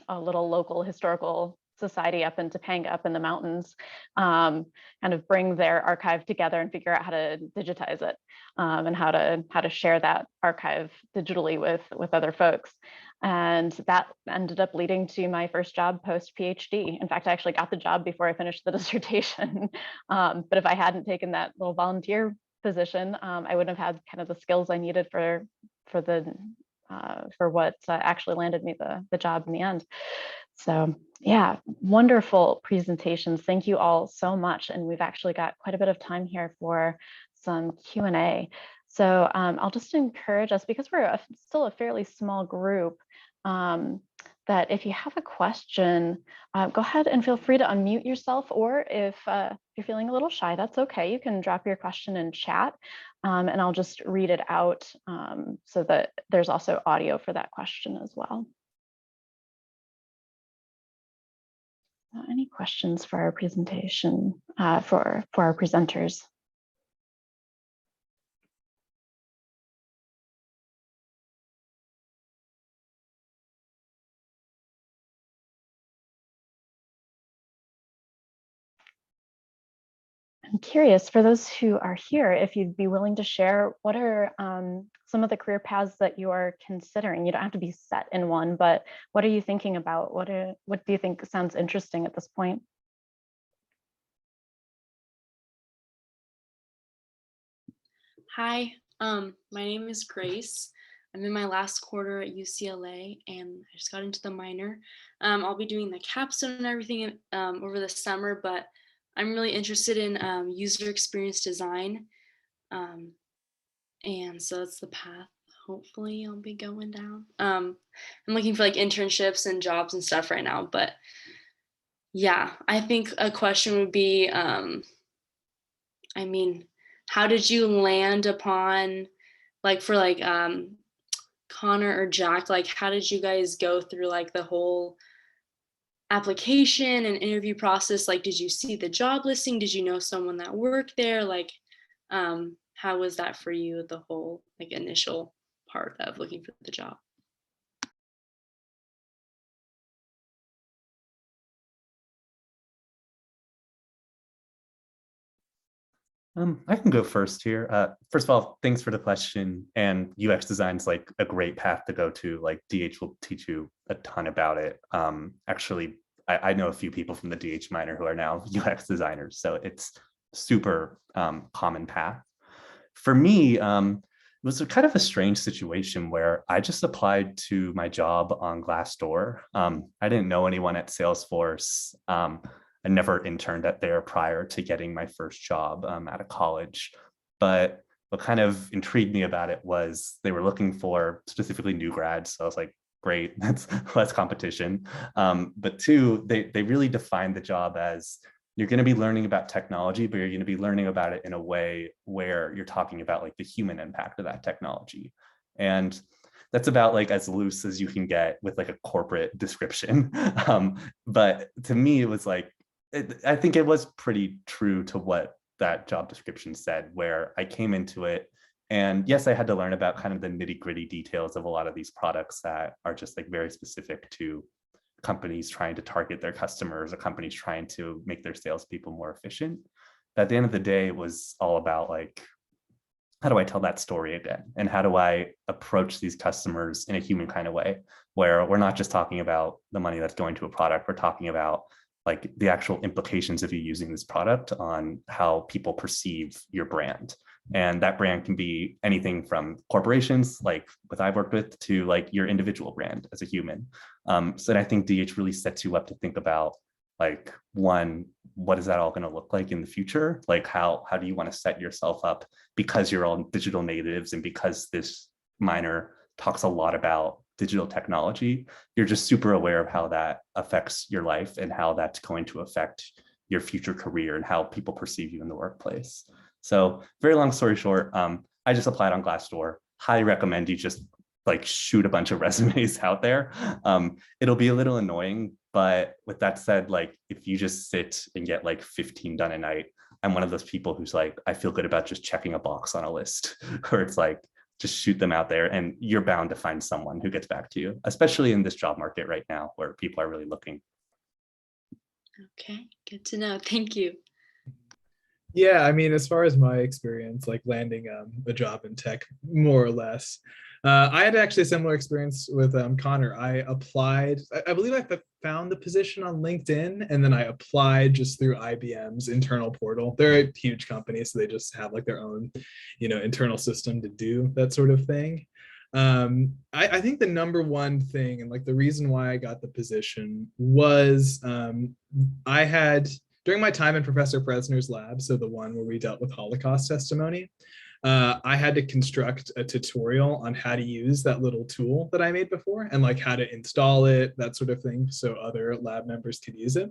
little local historical society up in Topanga, up in the mountains, kind of bring their archive together and figure out how to digitize it, and how to share that archive digitally with other folks. And that ended up leading to my first job post PhD. In fact, I actually got the job before I finished the dissertation. But if I hadn't taken that little volunteer position, I wouldn't have had kind of the skills I needed for what actually landed me the job in the end. So yeah, wonderful presentations. Thank you all so much. And we've actually got quite a bit of time here for some Q&A. So I'll just encourage us, because we're still a fairly small group, that if you have a question, go ahead and feel free to unmute yourself, or if you're feeling a little shy, that's okay. You can drop your question in chat, and I'll just read it out so that there's also audio for that question as well. Any questions for our presentation, for our presenters? I'm curious, for those who are here, if you'd be willing to share, what are some of the career paths that you are considering? You don't have to be set in one, but what are you thinking about? What do you think sounds interesting at this point? Hi, my name is Grace. I'm in my last quarter at UCLA and I just got into the minor. I'll be doing the capstone and everything over the summer, but I'm really interested in user experience design. And so that's the path hopefully I'll be going down. I'm looking for like internships and jobs and stuff right now, but yeah, I think a question would be, I mean, how did you land upon, like for like Connor or Jack, like how did you guys go through like the whole application and interview process? Like, did you see the job listing? Did you know someone that worked there? Like, how was that for you, the whole like initial part of looking for the job? I can go first here. First of all, thanks for the question. And UX design is like a great path to go to. Like DH will teach you a ton about it. Actually, I know a few people from the DH minor who are now UX designers, so it's super common path. For me, it was a kind of a strange situation where I just applied to my job on Glassdoor. I didn't know anyone at Salesforce. I never interned at there prior to getting my first job out of college. But what kind of intrigued me about it was they were looking for specifically new grads. So I was like, great, that's less competition. But 2, they really defined the job as you're going to be learning about technology, but you're going to be learning about it in a way where you're talking about like the human impact of that technology. And that's about like as loose as you can get with like a corporate description. But to me, it was like, I think it was pretty true to what that job description said, where I came into it. And yes, I had to learn about kind of the nitty gritty details of a lot of these products that are just like very specific to companies trying to target their customers or companies trying to make their salespeople more efficient. But at the end of the day, it was all about like, how do I tell that story again? And how do I approach these customers in a human kind of way, where we're not just talking about the money that's going to a product, we're talking about like the actual implications of you using this product on how people perceive your brand. And that brand can be anything from corporations, like what I've worked with, to like your individual brand as a human. So I think DH really sets you up to think about like, one, what is that all going to look like in the future? Like how do you want to set yourself up, because you're all digital natives and because this minor talks a lot about digital technology, you're just super aware of how that affects your life and how that's going to affect your future career and how people perceive you in the workplace. So very long story short, I just applied on Glassdoor. Highly recommend you just like shoot a bunch of resumes out there. It'll be a little annoying, but with that said, like if you just sit and get like 15 done a night, I'm one of those people who's like, I feel good about just checking a box on a list where it's like, just shoot them out there and you're bound to find someone who gets back to you, especially in this job market right now where people are really looking. Okay, good to know. Thank you. Yeah, I mean, as far as my experience, like landing a job in tech, more or less, I had actually a similar experience with Connor. I applied, I believe I found the position on LinkedIn, and then I applied just through IBM's internal portal. They're a huge company, so they just have like their own, internal system to do that sort of thing. I think the number one thing and like the reason why I got the position was I had during my time in Professor Fresner's lab, so the one where we dealt with Holocaust testimony, I had to construct a tutorial on how to use that little tool that I made before and like how to install it, that sort of thing, so other lab members could use it.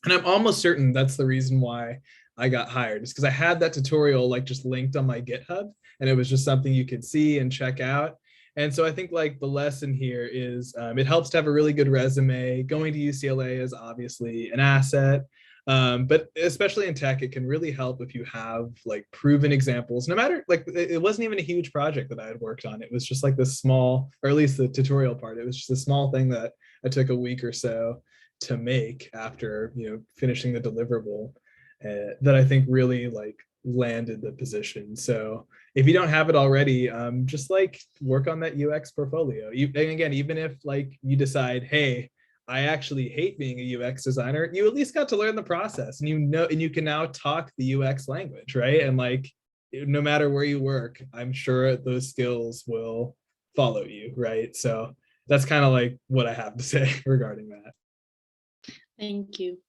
And I'm almost certain that's the reason why I got hired, is because I had that tutorial like just linked on my GitHub, and it was just something you could see and check out. And so I think like the lesson here is it helps to have a really good resume. Going to UCLA is obviously an asset. But especially in tech, it can really help if you have like proven examples, no matter like it wasn't even a huge project that I had worked on. It was just like this small, or at least the tutorial part. It was just a small thing that I took a week or so to make after, finishing the deliverable that I think really like landed the position. So if you don't have it already, just like work on that UX portfolio. And again, even if like you decide, hey, I actually hate being a UX designer, you at least got to learn the process, and and you can now talk the UX language, right? And like, no matter where you work, I'm sure those skills will follow you, right? So that's kind of like what I have to say regarding that. Thank you.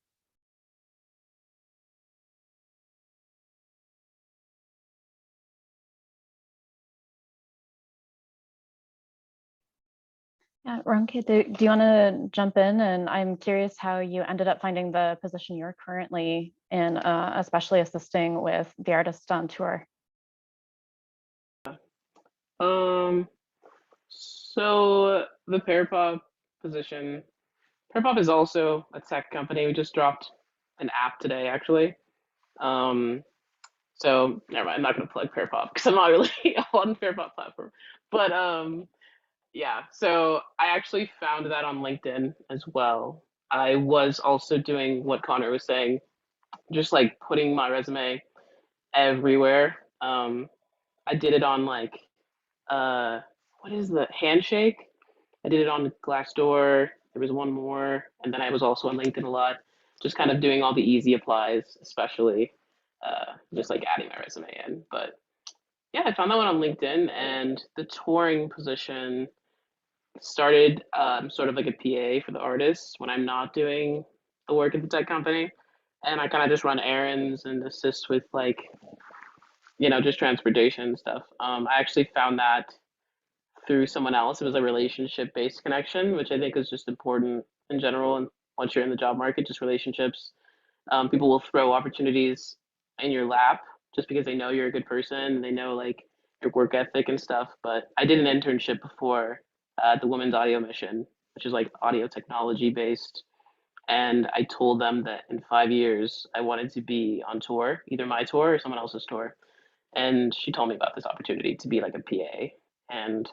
Yeah, Ronke, do you want to jump in? And I'm curious how you ended up finding the position you're currently in, especially assisting with the artist on tour. So the Pearpop position, Pearpop is also a tech company. We just dropped an app today, actually. So never mind, I'm not gonna plug Pearpop because I'm not really on Pearpop platform. But yeah, so I actually found that on LinkedIn as well. I was also doing what Connor was saying, just like putting my resume everywhere. I did it on like uh, what is the Handshake? I did it on Glassdoor. There was one more, and then I was also on LinkedIn a lot, just kind of doing all the easy applies, especially just like adding my resume in. But yeah, I found that one on LinkedIn, and the touring position started sort of like a PA for the artists when I'm not doing the work at the tech company, and I kind of just run errands and assist with like just transportation and stuff. I actually found that through someone else. It was a relationship based connection, which I think is just important in general. And once you're in the job market, just relationships. People will throw opportunities in your lap just because they know you're a good person and they know like your work ethic and stuff. But I did an internship before the Women's Audio Mission, which is like audio technology based. And I told them that in 5 years, I wanted to be on tour, either my tour or someone else's tour. And she told me about this opportunity to be like a PA. And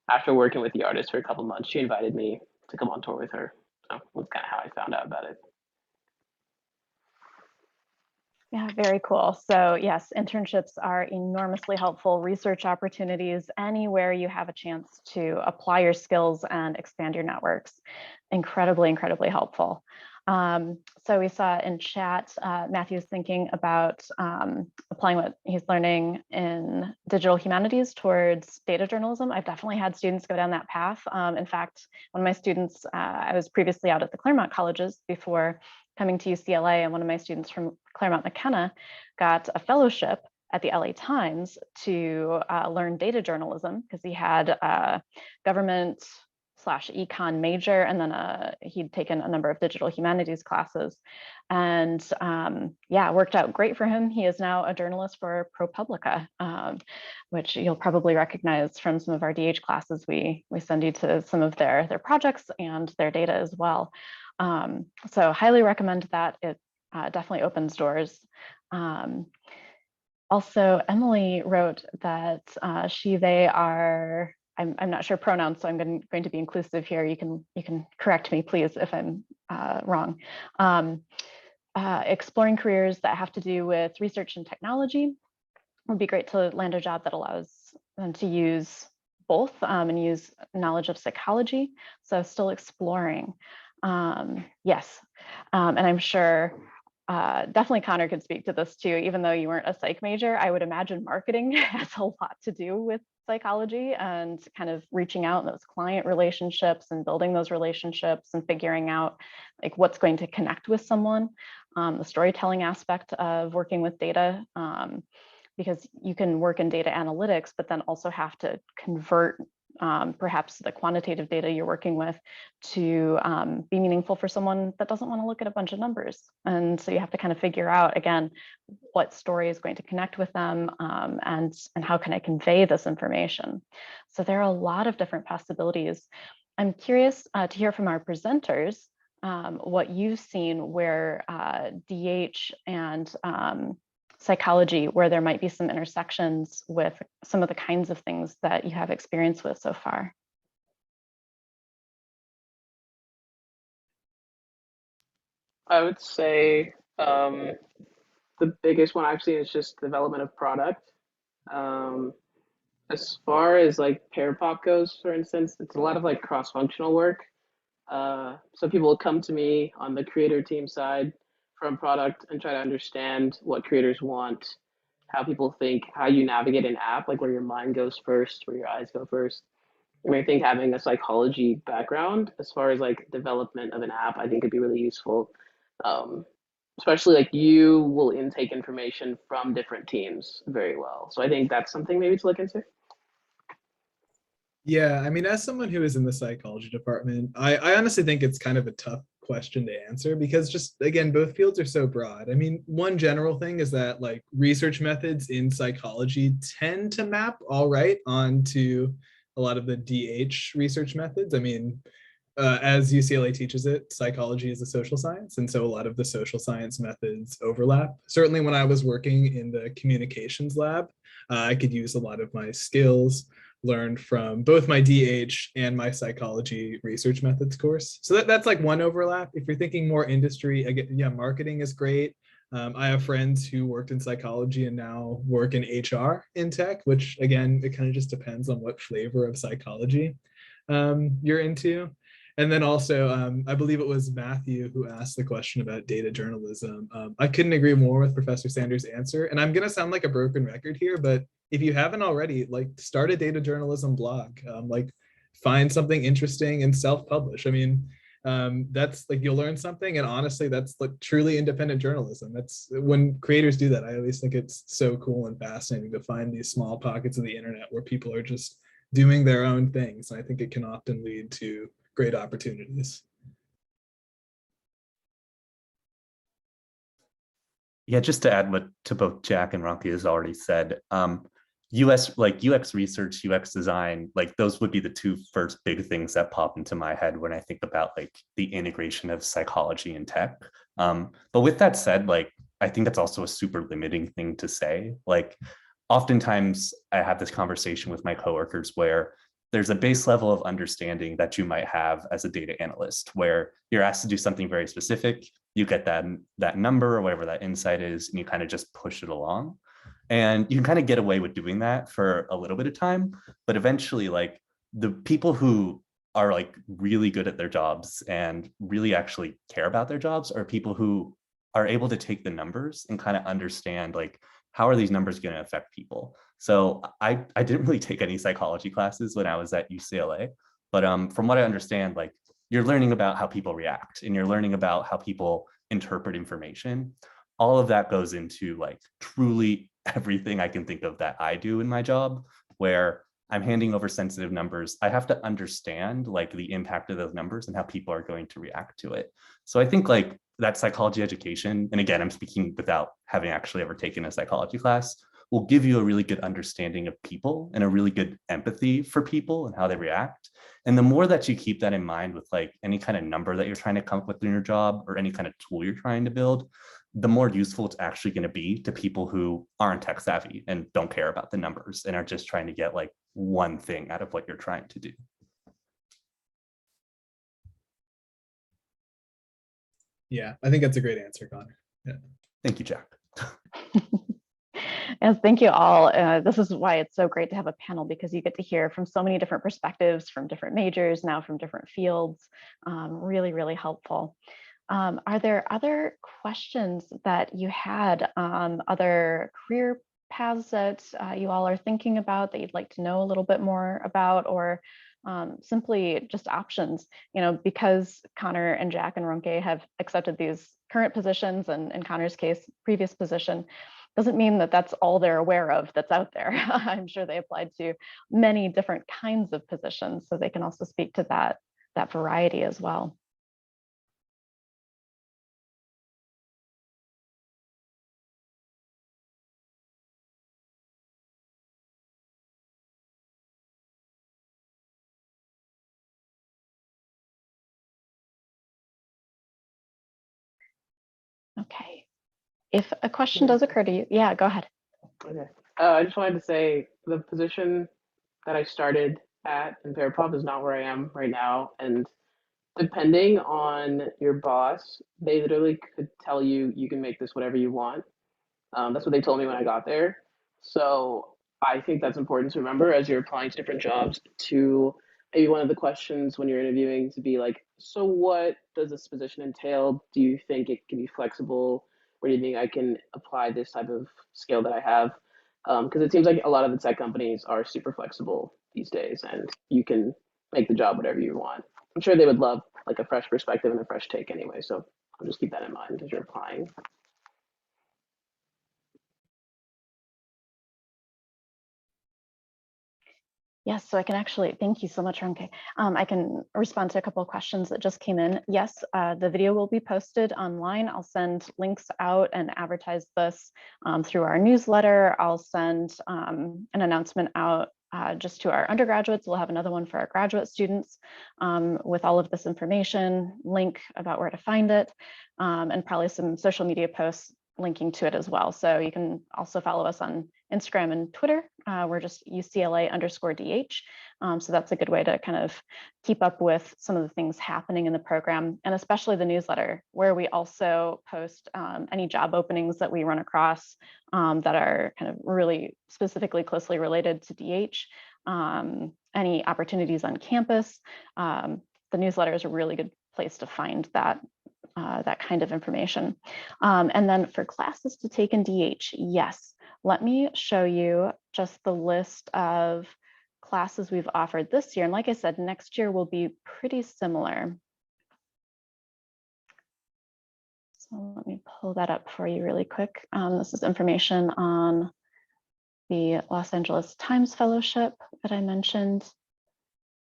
after working with the artist for a couple months, she invited me to come on tour with her. So that's kind of how I found out about it. Yeah, very cool. So yes, internships are enormously helpful. Research opportunities, anywhere you have a chance to apply your skills and expand your networks, incredibly, incredibly helpful. So we saw in chat, Matthew's thinking about applying what he's learning in digital humanities towards data journalism. I've definitely had students go down that path. In fact, one of my students, I was previously out at the Claremont colleges before coming to UCLA, and one of my students from Claremont McKenna got a fellowship at the LA Times to learn data journalism because he had government econ major, and then he'd taken a number of digital humanities classes, and yeah, worked out great for him. He is now a journalist for ProPublica, which you'll probably recognize from some of our DH classes. We send you to some of their projects and their data as well. So highly recommend that. It definitely opens doors. Also, Emily wrote that they are, I'm not sure pronouns, so I'm going to be inclusive here. You can correct me, please, if I'm wrong. Exploring careers that have to do with research and technology. Would be great to land a job that allows them to use both and use knowledge of psychology. So still exploring. Yes, and I'm sure definitely Connor could speak to this too. Even though you weren't a psych major, I would imagine marketing has a lot to do with psychology and kind of reaching out in those client relationships and building those relationships and figuring out like what's going to connect with someone. The storytelling aspect of working with data, because you can work in data analytics, but then also have to convert perhaps the quantitative data you're working with to be meaningful for someone that doesn't want to look at a bunch of numbers. And so you have to kind of figure out, again, what story is going to connect with them and how can I convey this information? So there are a lot of different possibilities. I'm curious to hear from our presenters what you've seen where DH and psychology, where there might be some intersections with some of the kinds of things that you have experience with so far. I would say the biggest one I've seen is just development of product. As far as like pair pop goes, for instance, it's a lot of like cross-functional work. So people will come to me on the creator team side from product and try to understand what creators want, how people think, how you navigate an app, like where your mind goes first, where your eyes go first. I think having a psychology background as far as like development of an app, I think could be really useful. Um, Especially like you will intake information from different teams very well. So I think that's something maybe to look into. Yeah, I mean, as someone who is in the psychology department, I honestly think it's kind of a tough question to answer because just again, both fields are so broad. I mean, one general thing is that like research methods in psychology tend to map all right onto a lot of the DH research methods. I mean, as UCLA teaches it, psychology is a social science. And so a lot of the social science methods overlap. Certainly when I was working in the communications lab, I could use a lot of my skills learned from both my DH and my psychology research methods course. So that's like one overlap. If you're thinking more industry, again, yeah, marketing is great. I have friends who worked in psychology and now work in HR in tech, which again, it kind of just depends on what flavor of psychology you're into. And then also, I believe it was Matthew who asked the question about data journalism. I couldn't agree more with Professor Sanders' answer. And I'm going to sound like a broken record here, but if you haven't already, like start a data journalism blog, like find something interesting and self-publish. I mean, that's like you'll learn something, and honestly, that's like truly independent journalism. That's when creators do that. I always think it's so cool and fascinating to find these small pockets of the internet where people are just doing their own things. And I think it can often lead to great opportunities. Yeah, just to add what to both Jack and Ronki has already said, US like UX research, UX design, like those would be the two first big things that pop into my head when I think about like the integration of psychology and tech. But with that said, like I think that's also a super limiting thing to say. Like oftentimes I have this conversation with my coworkers where there's a base level of understanding that you might have as a data analyst where you're asked to do something very specific, you get that number or whatever that insight is, and you kind of just push it along. And you can kind of get away with doing that for a little bit of time, but eventually like the people who are like really good at their jobs and really actually care about their jobs are people who are able to take the numbers and kind of understand like how are these numbers going to affect people. So I didn't really take any psychology classes when I was at UCLA, but from what I understand, like you're learning about how people react and you're learning about how people interpret information. All of that goes into like truly everything I can think of that I do in my job, where I'm handing over sensitive numbers. I have to understand like the impact of those numbers and how people are going to react to it. So I think like that psychology education, and again, I'm speaking without having actually ever taken a psychology class, will give you a really good understanding of people and a really good empathy for people and how they react. And the more that you keep that in mind with like any kind of number that you're trying to come up with in your job or any kind of tool you're trying to build, the more useful it's actually going to be to people who aren't tech savvy and don't care about the numbers and are just trying to get like one thing out of what you're trying to do. Yeah, I think that's a great answer, Connor. Yeah. Thank you, Jack. Yes, thank you all. This is why it's so great to have a panel, because you get to hear from so many different perspectives, from different majors, now from different fields. Really, really helpful. Are there other questions that you had, other career paths that you all are thinking about that you'd like to know a little bit more about, or simply just options? You know, because Connor and Jack and Ronke have accepted these current positions, and in Connor's case, previous position, doesn't mean that that's all they're aware of that's out there. I'm sure they applied to many different kinds of positions, so they can also speak to that variety as well. Okay. If a question does occur to you, yeah, go ahead. Okay. I just wanted to say the position that I started at in Veripop is not where I am right now. And depending on your boss, they literally could tell you, you can make this whatever you want. That's what they told me when I got there. So I think that's important to remember as you're applying to different jobs, to maybe one of the questions when you're interviewing to be like, so what does this position entail? Do you think it can be flexible? Or do you think I can apply this type of skill that I have? Because it seems like a lot of the tech companies are super flexible these days, and you can make the job whatever you want. I'm sure they would love like a fresh perspective and a fresh take anyway. So I'll just keep that in mind as you're applying. Yes, so I can actually, thank you so much, Ronke. I can respond to a couple of questions that just came in. Yes, the video will be posted online. I'll send links out and advertise this through our newsletter. I'll send an announcement out just to our undergraduates. We'll have another one for our graduate students with all of this information, link about where to find it, and probably some social media posts linking to it as well. So you can also follow us on Instagram and Twitter. We're just UCLA_DH. So that's a good way to kind of keep up with some of the things happening in the program, and especially the newsletter, where we also post any job openings that we run across that are kind of really specifically closely related to DH, any opportunities on campus. The newsletter is a really good place to find that kind of information. And then for classes to take in DH, yes, let me show you just the list of classes we've offered this year. And like I said, next year will be pretty similar. So let me pull that up for you really quick. This is information on the Los Angeles Times Fellowship that I mentioned.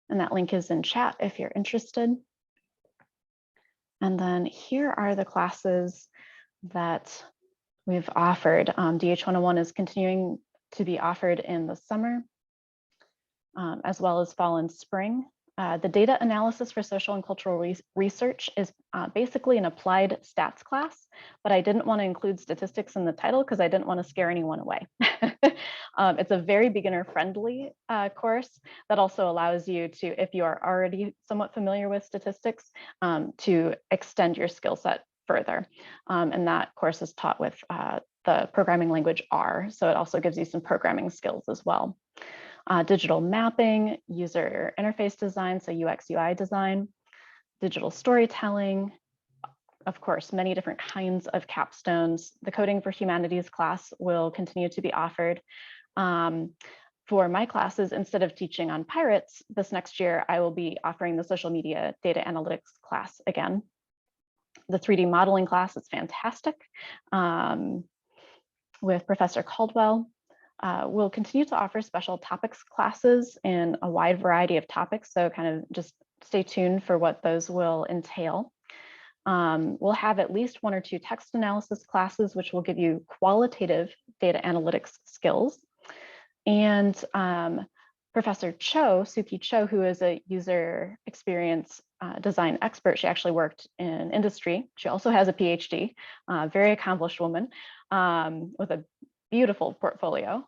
And that link is in chat if you're interested. And then here are the classes that we've offered. DH 101 is continuing to be offered in the summer, as well as fall and spring. The data analysis for social and cultural research is basically an applied stats class, but I didn't want to include statistics in the title because I didn't want to scare anyone away. It's a very beginner friendly course that also allows you to, if you are already somewhat familiar with statistics, to extend your skill set further. And that course is taught with the programming language R. So it also gives you some programming skills as well. Digital mapping, user interface design, so UX UI design, digital storytelling, of course, many different kinds of capstones. The Coding for Humanities class will continue to be offered. For my classes, instead of teaching on pirates, this next year, I will be offering the social media data analytics class again. The 3D modeling class is fantastic with Professor Caldwell. we'll continue to offer special topics classes in a wide variety of topics, so kind of just stay tuned for what those will entail. We'll have at least 1 or 2 text analysis classes, which will give you qualitative data analytics skills. And Professor Cho, Suki Cho, who is a user experience design expert, she actually worked in industry. She also has a PhD, very accomplished woman with a beautiful portfolio.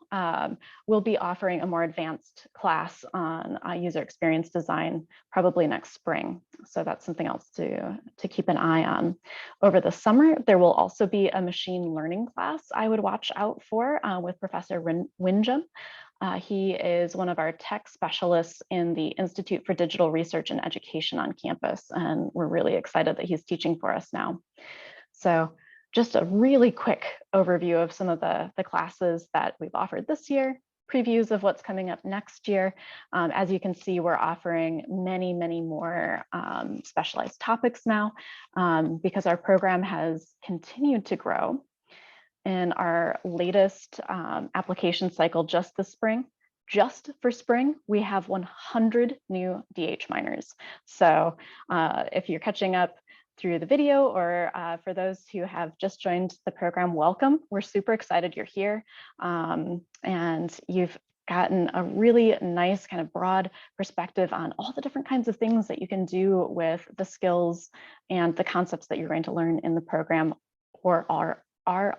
We'll be offering a more advanced class on user experience design probably next spring. So that's something else to keep an eye on. Over the summer, there will also be a machine learning class I would watch out for with Professor Winjum. He is one of our tech specialists in the Institute for Digital Research and Education on campus, and we're really excited that he's teaching for us now. So just a really quick overview of some of the classes that we've offered this year, previews of what's coming up next year. As you can see, we're offering many, many more specialized topics now because our program has continued to grow. In our latest application cycle just this spring, just for spring, we have 100 new DH minors. So if you're catching up through the video, or for those who have just joined the program, welcome. We're super excited you're here. And you've gotten a really nice kind of broad perspective on all the different kinds of things that you can do with the skills and the concepts that you're going to learn in the program or are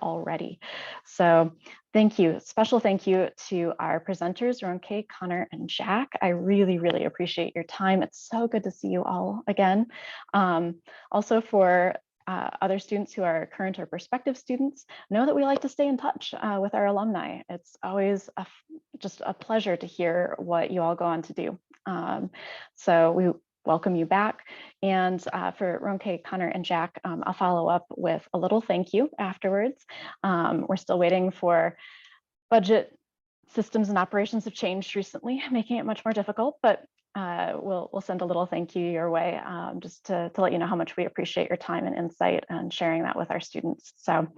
already. So thank you. Special thank you to our presenters, Ronke, Connor, and Jack. I really, really appreciate your time. It's so good to see you all again. Also for other students who are current or prospective students, know that we like to stay in touch with our alumni. It's always just a pleasure to hear what you all go on to do. So we welcome you back. And for Ronke, Connor, and Jack, I'll follow up with a little thank you afterwards. We're still waiting for budget. Systems and operations have changed recently, making it much more difficult, but we'll send a little thank you your way just to let you know how much we appreciate your time and insight and sharing that with our students. So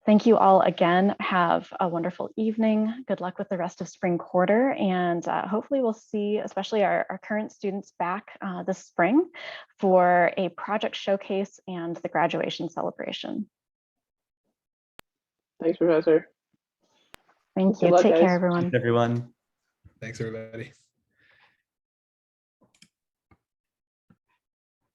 thank you all again. Have a wonderful evening. Good luck with the rest of spring quarter. And hopefully we'll see, especially our current students back this spring for a project showcase and the graduation celebration. Thanks, Professor. Thank you. Good luck, Take care, guys. everyone. Thanks, everyone. Thanks, everybody.